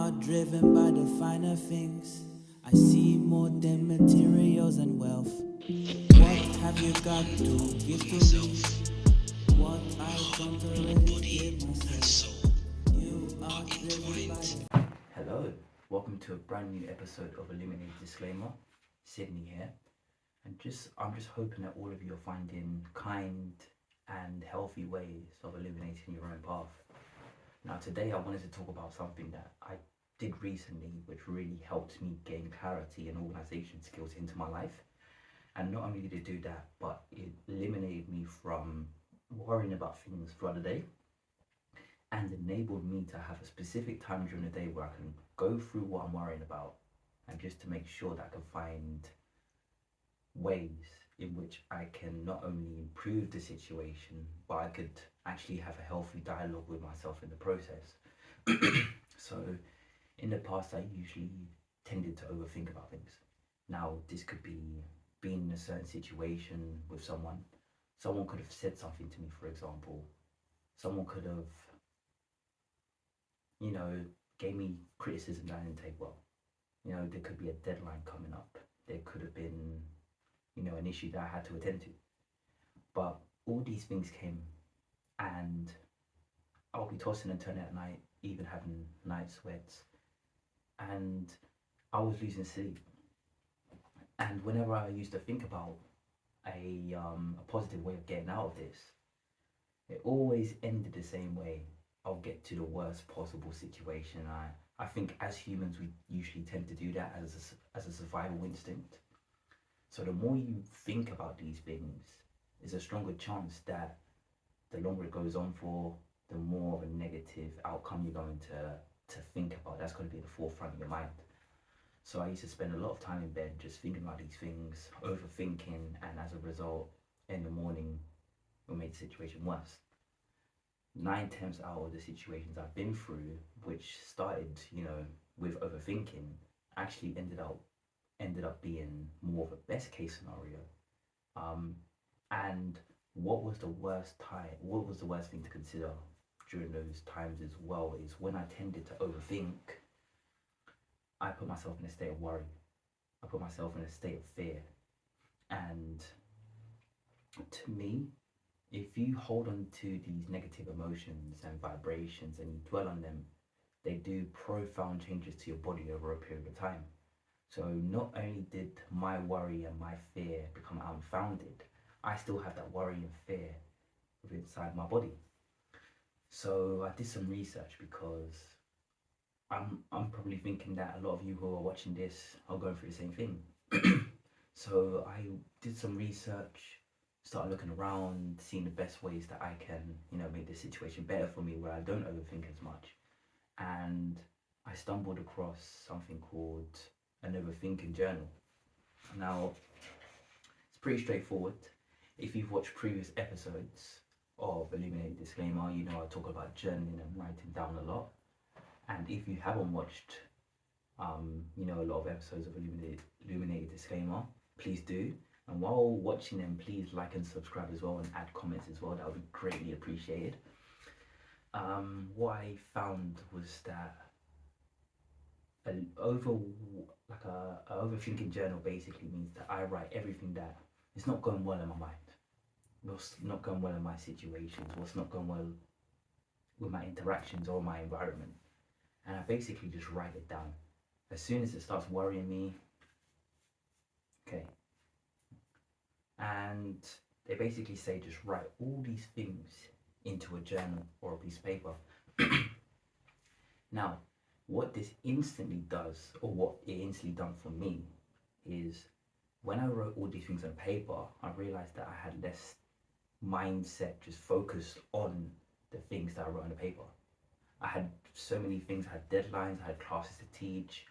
are driven by the finer things. I see more than materials and wealth. What have you got to give to me? What I don't already give myself. You are driven by the... Hello, welcome to a brand new episode of Illuminated DiiSCLAIMER. Sydney here, and I'm just hoping that all of you are finding kind and healthy ways of illuminating your own path. Now today I wanted to talk about something that I did recently which really helped me gain clarity and organisation skills into my life. And not only did it do that, but it eliminated me from worrying about things throughout the day and enabled me to have a specific time during the day where I can go through what I'm worrying about and just to make sure that I can find ways in which I can not only improve the situation, but I could actually have a healthy dialogue with myself in the process. So in the past, I usually tended to overthink about things. Now, this could be being in a certain situation with someone. Someone could have said something to me, for example. Someone could have, gave me criticism that I didn't take well. There could be a deadline coming up. There could have been, an issue that I had to attend to. But all these things came, and I'll be tossing and turning at night, even having night sweats, and I was losing sleep. And whenever I used to think about a positive way of getting out of this, it always ended the same way. I'll get to the worst possible situation. I think as humans we usually tend to do that as a survival instinct. So the more you think about these things, there's a stronger chance that the longer it goes on for, the more of a negative outcome you're going to think about. That's going to be at the forefront of your mind. So I used to spend a lot of time in bed just thinking about these things, overthinking, and as a result, in the morning, it made the situation worse. 9/10 out of the situations I've been through, which started, with overthinking, actually ended up being more of a best case scenario. And what was the worst thing to consider during those times as well is when I tended to overthink, I put myself in a state of worry. I put myself in a state of fear. And to me, if you hold on to these negative emotions and vibrations and you dwell on them, they do profound changes to your body over a period of time. So not only did my worry and my fear become unfounded, I still have that worry and fear inside my body. So I did some research because I'm probably thinking that a lot of you who are watching this are going through the same thing. So I did some research, started looking around, seeing the best ways that I can, make the situation better for me where I don't overthink as much. And I stumbled across something called an overthinking journal. Now, it's pretty straightforward. If you've watched previous episodes of Illuminated DiiSCLAIMER, I talk about journaling and writing down a lot. And if you haven't watched, a lot of episodes of Illuminated DiiSCLAIMER, please do. And while watching them, please like and subscribe as well and add comments as well. That would be greatly appreciated. What I found was that an overthinking journal basically means that I write everything that is not going well in my mind, what's not going well in my situations, what's not going well with my interactions or my environment. And I basically just write it down. As soon as it starts worrying me, okay. And they basically say just write all these things into a journal or a piece of paper. Now, what this instantly does, or what it instantly done for me, is when I wrote all these things on paper, I realized that I had less mindset just focused on the things that I wrote on the paper. I had so many things, I had deadlines, I had classes to teach,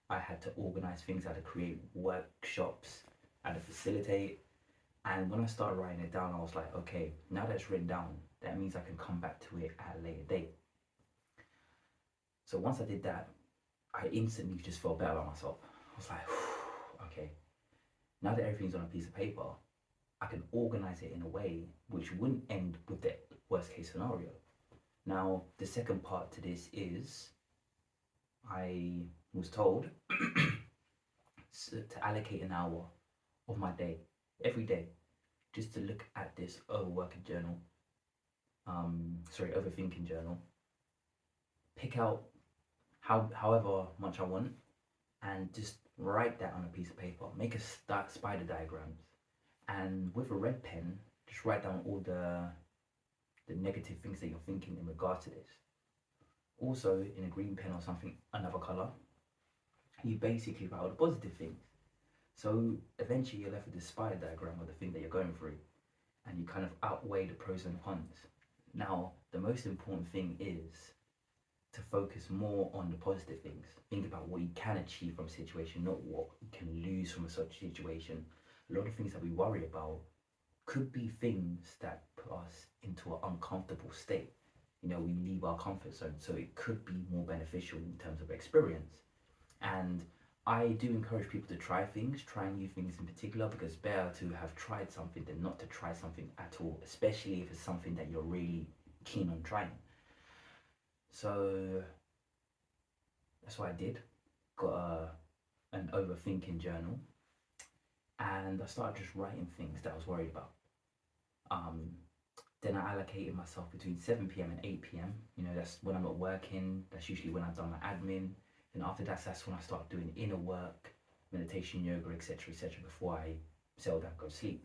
I had to organize things, I had to create workshops, I had to facilitate. And when I started writing it down, I was like, okay, now that it's written down, that means I can come back to it at a later date. So once I did that, I instantly just felt better about myself. I was like, okay, now that everything's on a piece of paper, I can organize it in a way which wouldn't end with the worst case scenario. Now, the second part to this is I was told to allocate an hour of my day every day just to look at this overworking journal, overthinking journal, pick out however much I want, and just write that on a piece of paper. Make a spider diagrams, and with a red pen, just write down all the negative things that you're thinking in regards to this. Also, in a green pen or something, another color, you basically write all the positive things. So eventually, you're left with this spider diagram of the thing that you're going through, and you kind of outweigh the pros and cons. Now, the most important thing is to focus more on the positive things. Think about what you can achieve from a situation, not what you can lose from such situation. A lot of things that we worry about could be things that put us into an uncomfortable state. We leave our comfort zone, so it could be more beneficial in terms of experience. And I do encourage people to try new things in particular, because it's better to have tried something than not to try something at all, especially if it's something that you're really keen on trying. So that's what I did. Got an overthinking journal, and I started just writing things that I was worried about. Then I allocated myself between 7 p.m. and 8 p.m. That's when I'm not working. That's usually when I've done my admin. And after that's when I start doing inner work, meditation, yoga, etc., etc., before I settle down, go to sleep.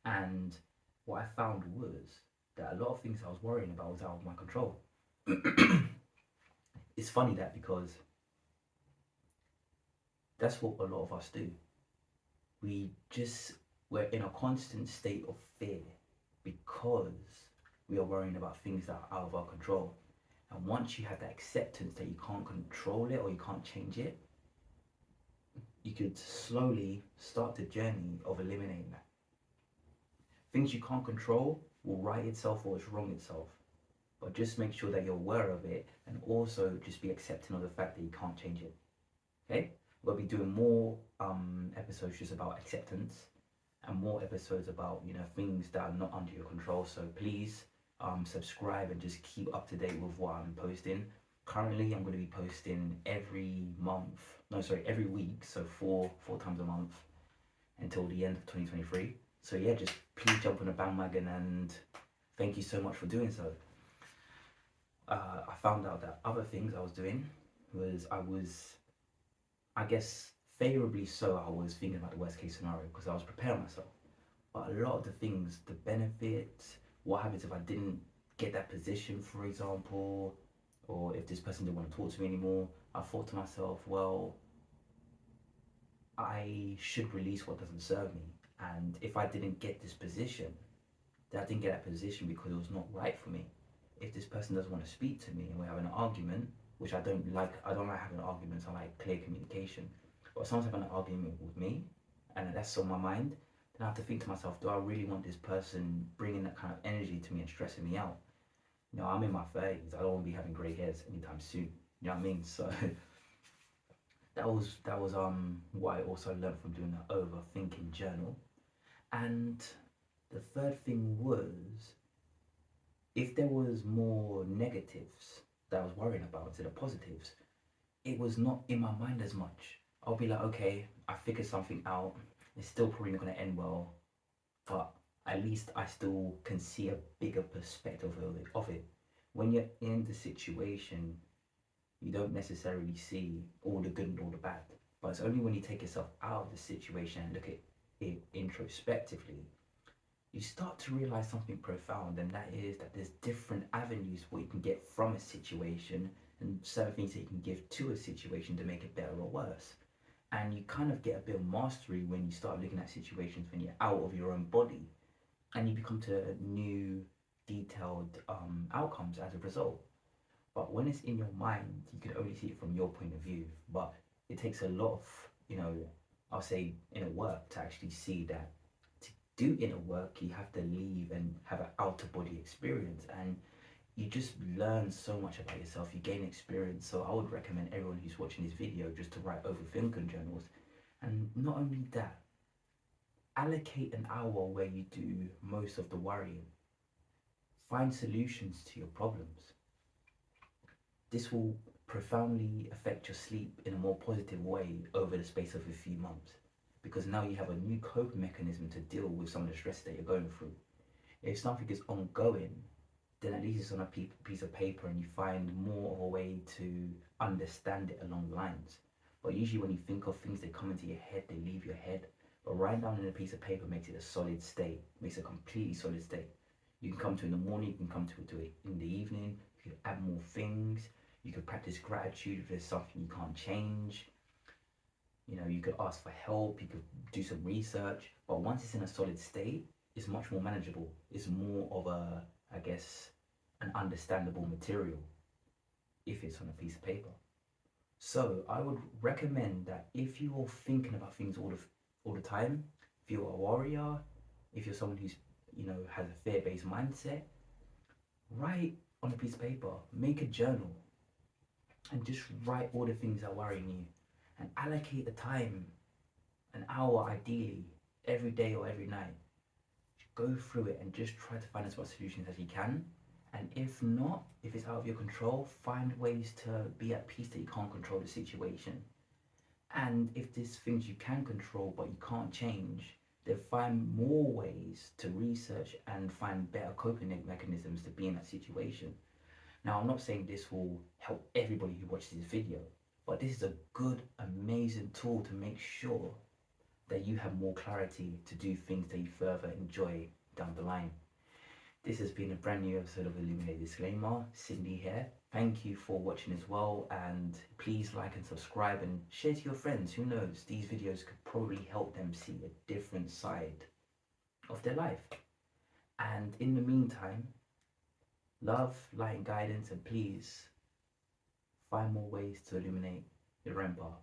And what I found was that a lot of things I was worrying about was out of my control. It's funny that, because that's what a lot of us do. We're in a constant state of fear because we are worrying about things that are out of our control. And once you have that acceptance that you can't control it or you can't change it, you could slowly start the journey of eliminating that. Things you can't control will right itself or it's wrong itself. But just make sure that you're aware of it, and also just be accepting of the fact that you can't change it. Okay? We'll be doing more episodes just about acceptance, and more episodes about things that are not under your control. So please subscribe and just keep up to date with what I'm posting. Currently, I'm going to be posting every week, so four times a month until the end of 2023. So yeah, just please jump on the bandwagon, and thank you so much for doing so. I found out that other things I was doing was I guess favorably so, I was thinking about the worst case scenario because I was preparing myself. But a lot of the things, the benefits, what happens if I didn't get that position, for example, or if this person didn't want to talk to me anymore, I thought to myself, well, I should release what doesn't serve me. And if I didn't get this position, then I didn't get that position because it was not right for me. If this person doesn't want to speak to me and we're having an argument, which I don't like having arguments, I like clear communication. But if someone's having an argument with me and that's on my mind, then I have to think to myself, do I really want this person bringing that kind of energy to me and stressing me out? I'm in my 30s, I don't want to be having grey hairs anytime soon. You know what I mean? So that was what I also learned from doing the overthinking journal. And the third thing was, if there was more negatives that I was worrying about instead of positives, it was not in my mind as much. I'll be like, okay, I figured something out. It's still probably not going to end well, but at least I still can see a bigger perspective of it. When you're in the situation, you don't necessarily see all the good and all the bad. But it's only when you take yourself out of the situation and look at it introspectively, you start to realize something profound, and that is that there's different avenues what you can get from a situation, and certain things that you can give to a situation to make it better or worse. And you kind of get a bit of mastery when you start looking at situations when you're out of your own body, and you become to new detailed outcomes as a result. But when it's in your mind, you can only see it from your point of view. But it takes a lot of, I'll say inner work to actually see that. To do inner work, you have to leave and have an outer body experience, and you just learn so much about yourself, you gain experience. So I would recommend everyone who's watching this video just to write overthinking journals. And not only that, allocate an hour where you do most of the worrying. Find solutions to your problems. This will profoundly affect your sleep in a more positive way over the space of a few months, because now you have a new coping mechanism to deal with some of the stress that you're going through. If something is ongoing, then at least it's on a piece of paper and you find more of a way to understand it along lines. But usually when you think of things, they come into your head, they leave your head. But writing down in a piece of paper makes it a solid state, makes it a completely solid state. You can come to it in the morning, you can come to it in the evening, you can add more things, you could practice gratitude if there's something you can't change. You could ask for help, you could do some research, but once it's in a solid state, it's much more manageable. It's more of a, I guess, an understandable material if it's on a piece of paper. So I would recommend that if you're thinking about things all the time, if you're a warrior, if you're someone who's has a fear-based mindset, write on a piece of paper, make a journal, and just write all the things that are worrying you, and allocate the time, an hour ideally, every day or every night. Go through it and just try to find as much solutions as you can. And if not, if it's out of your control, find ways to be at peace that you can't control the situation. And if there's things you can control but you can't change, then find more ways to research and find better coping mechanisms to be in that situation. Now, I'm not saying this will help everybody who watches this video, but this is a good, amazing tool to make sure that you have more clarity to do things that you further enjoy down the line. This has been a brand new episode of Illuminated Disclaimer. Cindy here. Thank you for watching as well, and please like and subscribe and share to your friends. Who knows, these videos could probably help them see a different side of their life. And in the meantime, love, light and guidance, and please find more ways to illuminate your own path.